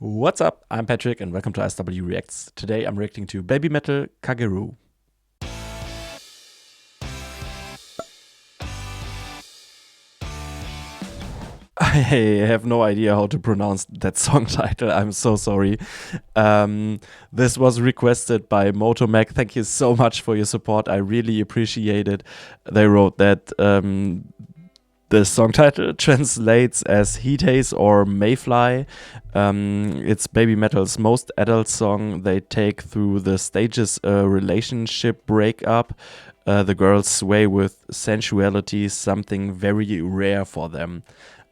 What's up? I'm Patrick and welcome to SW Reacts. Today I'm reacting to BABYMETAL Kagerou. I have no idea how to pronounce that song title. I'm so sorry. This was requested by Motomac. Thank you so much for your support. I really appreciate it. They wrote that the song title translates as Heat Haze or Mayfly. It's BABYMETAL's most adult song. They take through the stages a relationship breakup. The girls sway with sensuality, something very rare for them.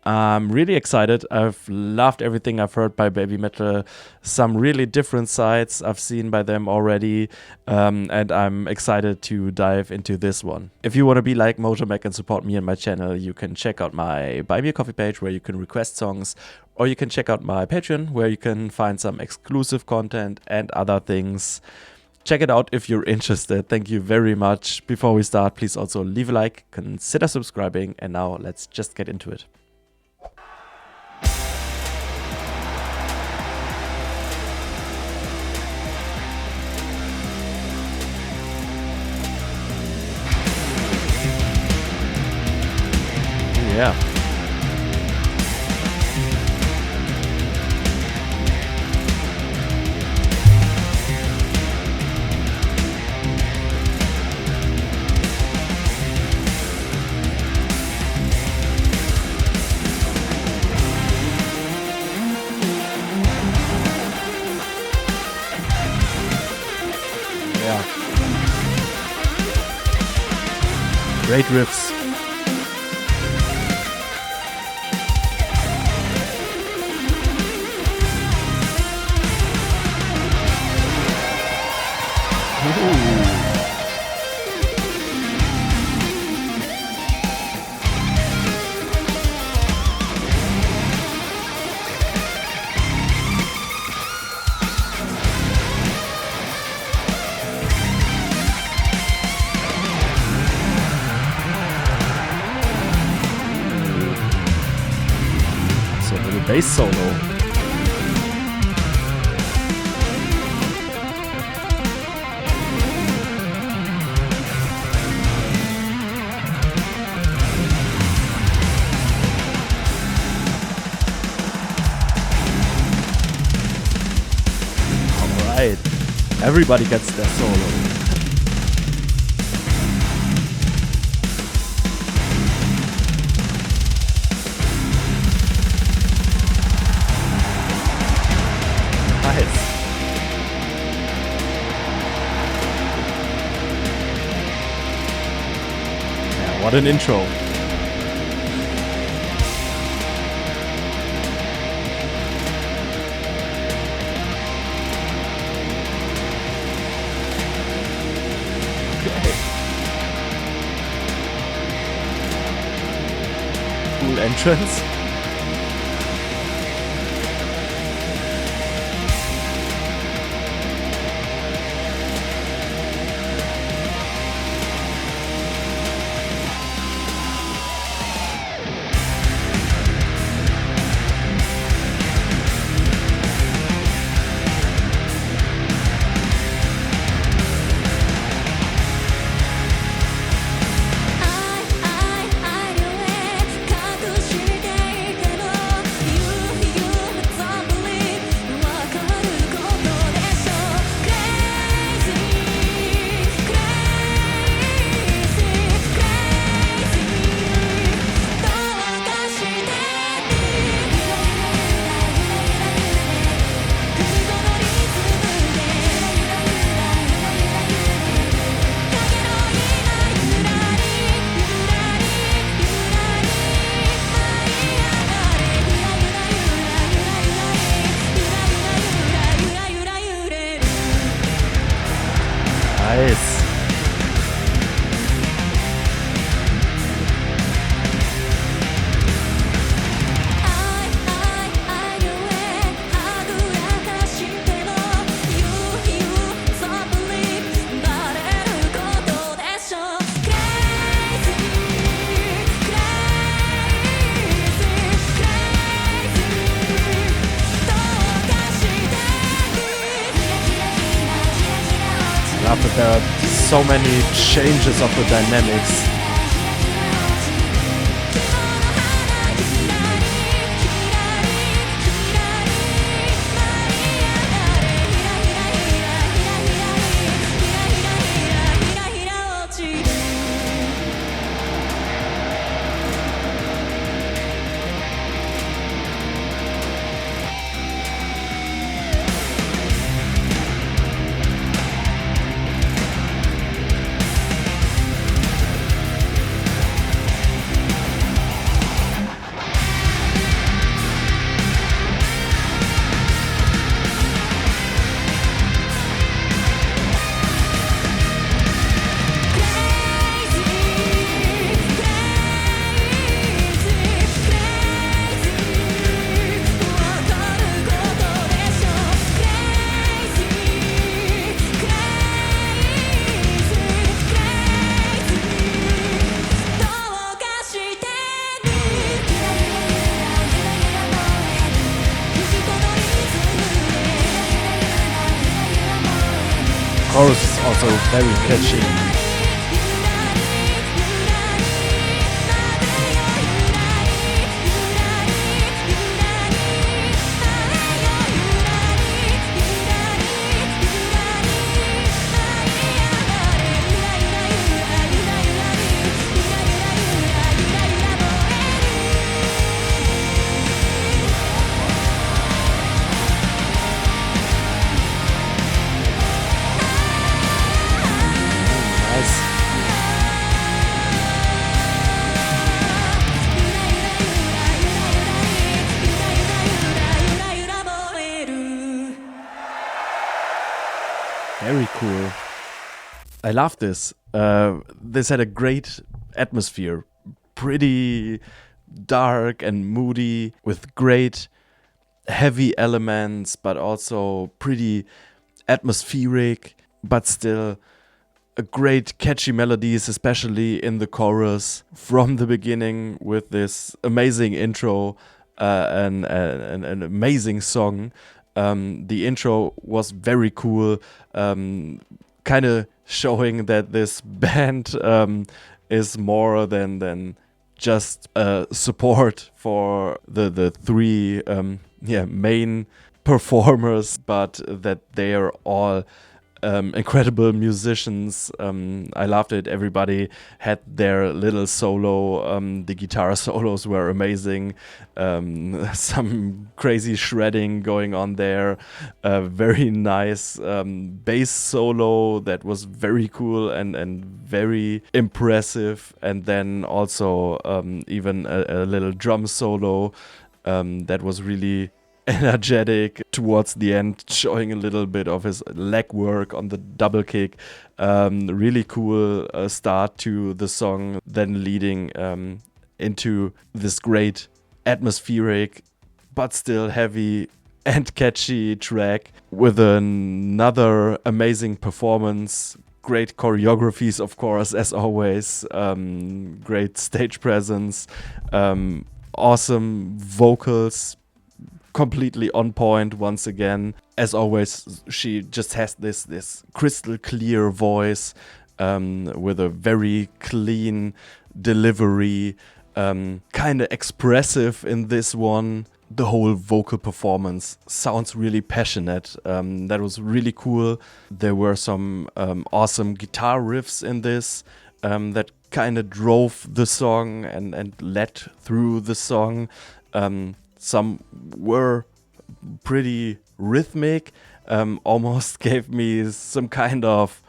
I'm really excited. I've loved everything I've heard by BABYMETAL. Some really different sides I've seen by them already. And I'm excited to dive into this one. If you want to be like Motomac and support me and my channel, you can check out my Buy Me a Coffee page where you can request songs. Or you can check out my Patreon where you can find some exclusive content and other things. Check it out if you're interested. Thank you very much. Before we start, please also leave a like, consider subscribing. And now let's just get into it. Yeah. Yeah. Great riffs. So a little bass solo. Everybody gets their solo. Nice. Yeah, what an intro. Cool entrance. Nice. love that there are so many changes of the dynamics. Chorus is also very catchy. Very cool. I love this. This had a great atmosphere. Pretty dark and moody with great heavy elements, but also pretty atmospheric, but still a great catchy melodies, especially in the chorus from the beginning with this amazing intro, and an amazing song. The intro was very cool, kind of showing that this band is more than just support for the three main performers, but that they are all incredible musicians. I loved it. Everybody had their little solo. The guitar solos were amazing. Some crazy shredding going on there. Very nice bass solo that was very cool and very impressive. And then also even a little drum solo that was really energetic towards the end, showing a little bit of his leg work on the double kick. Really cool start to the song, then leading into this great atmospheric but still heavy and catchy track with another amazing performance. Great choreographies, of course, as always. Great stage presence. Awesome vocals. Completely on point once again. As always, she just has this crystal clear voice with a very clean delivery, kind of expressive in this one. The whole vocal performance sounds really passionate. That was really cool. There were some awesome guitar riffs in this that kind of drove the song and led through the song. Some were pretty rhythmic, almost gave me some kind of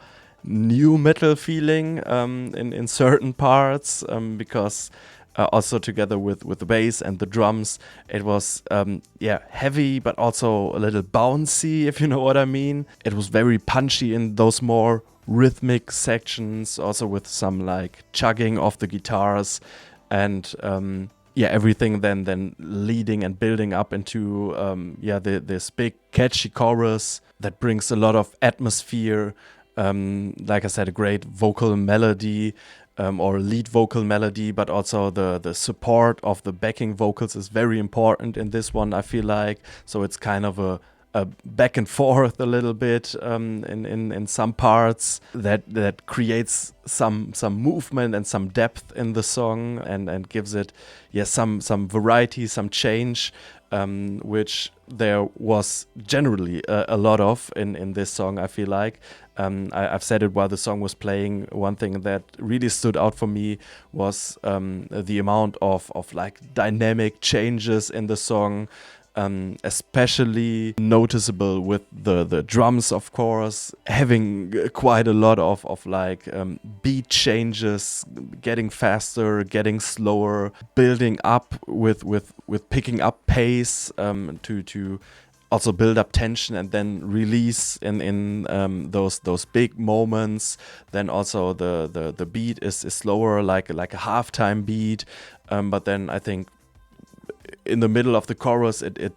new metal feeling in certain parts, because also together with the bass and the drums, it was heavy but also a little bouncy, if you know what I mean. It was very punchy in those more rhythmic sections, also with some like chugging of the guitars and everything then leading and building up into this big catchy chorus that brings a lot of atmosphere. Like I said, a great vocal melody or lead vocal melody, but also the support of the backing vocals is very important in this one, I feel like. So it's kind of a back and forth a little bit in some parts that creates some movement and some depth in the song and gives it some variety, some change, which there was generally a lot of in this song. I feel like I've said it while the song was playing. One thing that really stood out for me was the amount of like dynamic changes in the song. Especially noticeable with the drums, of course, having quite a lot of like beat changes, getting faster, getting slower, building up with picking up pace to also build up tension and then release in those big moments. Then also the beat is slower, like a halftime beat, but then I think in the middle of the chorus it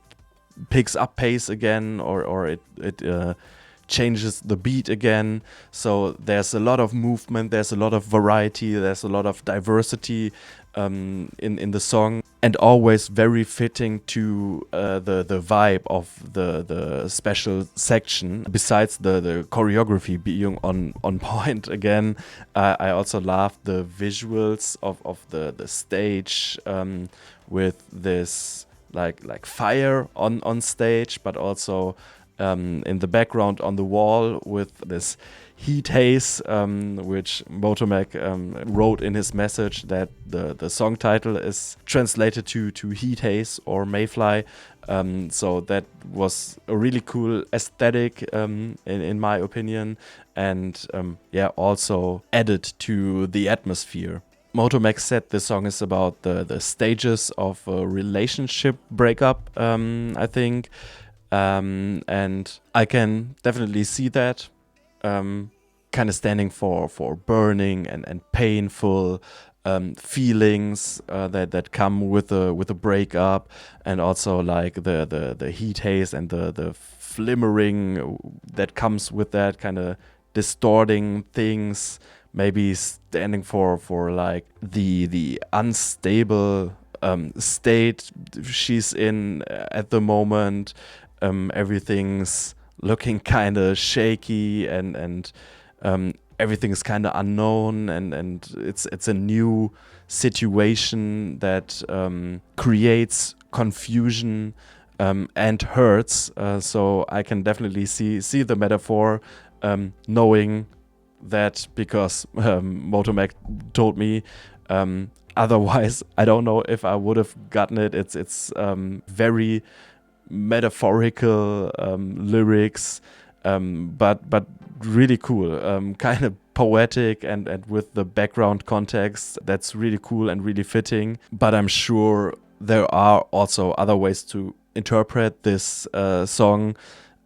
picks up pace again, or it changes the beat again. So there's a lot of movement, there's a lot of variety, there's a lot of diversity in the song, and always very fitting to the vibe of the special section. Besides the choreography being on point again, I also love the visuals of the stage, with this like fire on stage, but also in the background on the wall with this heat haze, which Motomac wrote in his message that the song title is translated to heat haze or mayfly. So that was a really cool aesthetic in my opinion, and also added to the atmosphere. Motomac said the song is about the stages of a relationship breakup, I think. And I can definitely see that. Kind of standing for burning and painful feelings that come with a breakup, and also like the heat haze and the flimmering that comes with that, kind of distorting things. Maybe standing for like the unstable state she's in at the moment. Everything's looking kind of shaky, and everything's kind of unknown, and it's a new situation that creates confusion and hurts. So I can definitely see the metaphor, knowing that, because Motomac told me. Otherwise, I don't know if I would have gotten it. It's very metaphorical lyrics, but really cool, kind of poetic, and with the background context that's really cool and really fitting. But I'm sure there are also other ways to interpret this song.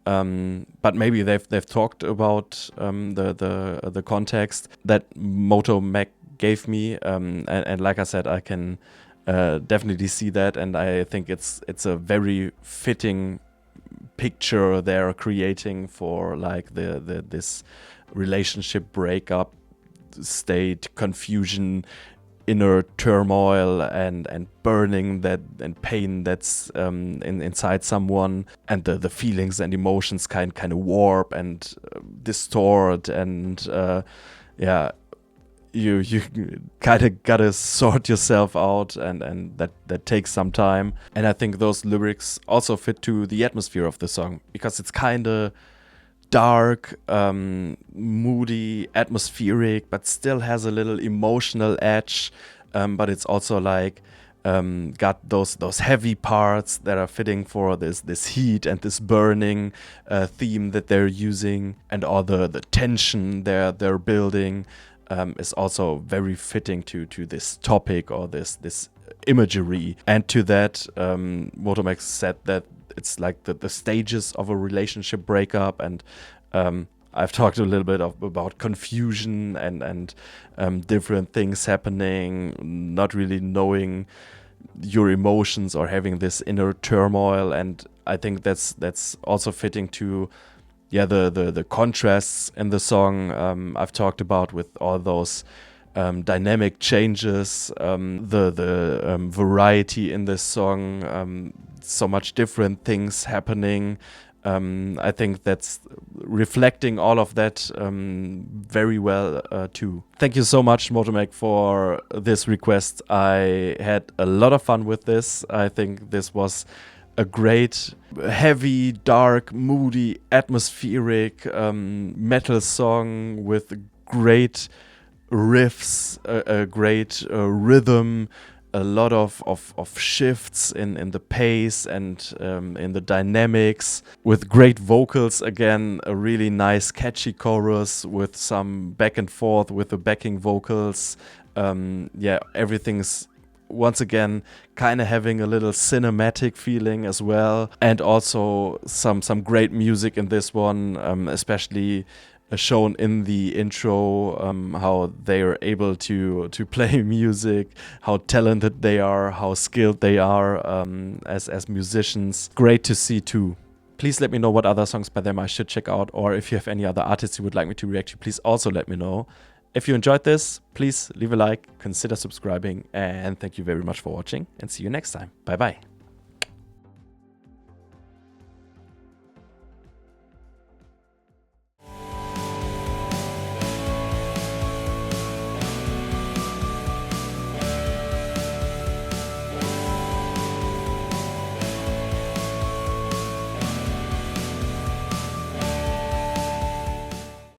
But maybe they've talked about the context that Motomac gave me, and like I said, I can definitely see that, and I think it's a very fitting picture they're creating for like this relationship breakup state, confusion, inner turmoil, and burning that and pain that's inside someone, and the feelings and emotions kind of warp and distort, and you kind of gotta sort yourself out, and that takes some time. And I think those lyrics also fit to the atmosphere of the song, because it's kind of dark, moody, atmospheric, but still has a little emotional edge. But it's also like got those heavy parts that are fitting for this heat and this burning theme that they're using, and all the tension they're building is also very fitting to this topic or this imagery. And to that, Motomac said that it's like the stages of a relationship breakup, and I've talked a little bit about confusion and different things happening, not really knowing your emotions or having this inner turmoil. And I think that's also fitting to the contrasts in the song I've talked about, with all those dynamic changes, the variety in this song, so much different things happening, I think that's reflecting all of that very well too. Thank you so much, Motomec, for this request. I had a lot of fun with this. I think this was a great, heavy, dark, moody, atmospheric metal song with great riffs, a great rhythm, a lot of shifts in the pace and in the dynamics, with great vocals again, a really nice catchy chorus with some back and forth with the backing vocals. Yeah, everything's once again kind of having a little cinematic feeling as well, and also some great music in this one, especially shown in the intro, how they are able to play music, how talented they are, how skilled they are as musicians. Great to see too. Please let me know what other songs by them I should check out, or if you have any other artists you would like me to react to, please also let me know. If you enjoyed this, please leave a like, consider subscribing, and thank you very much for watching, and see you next time. Bye bye.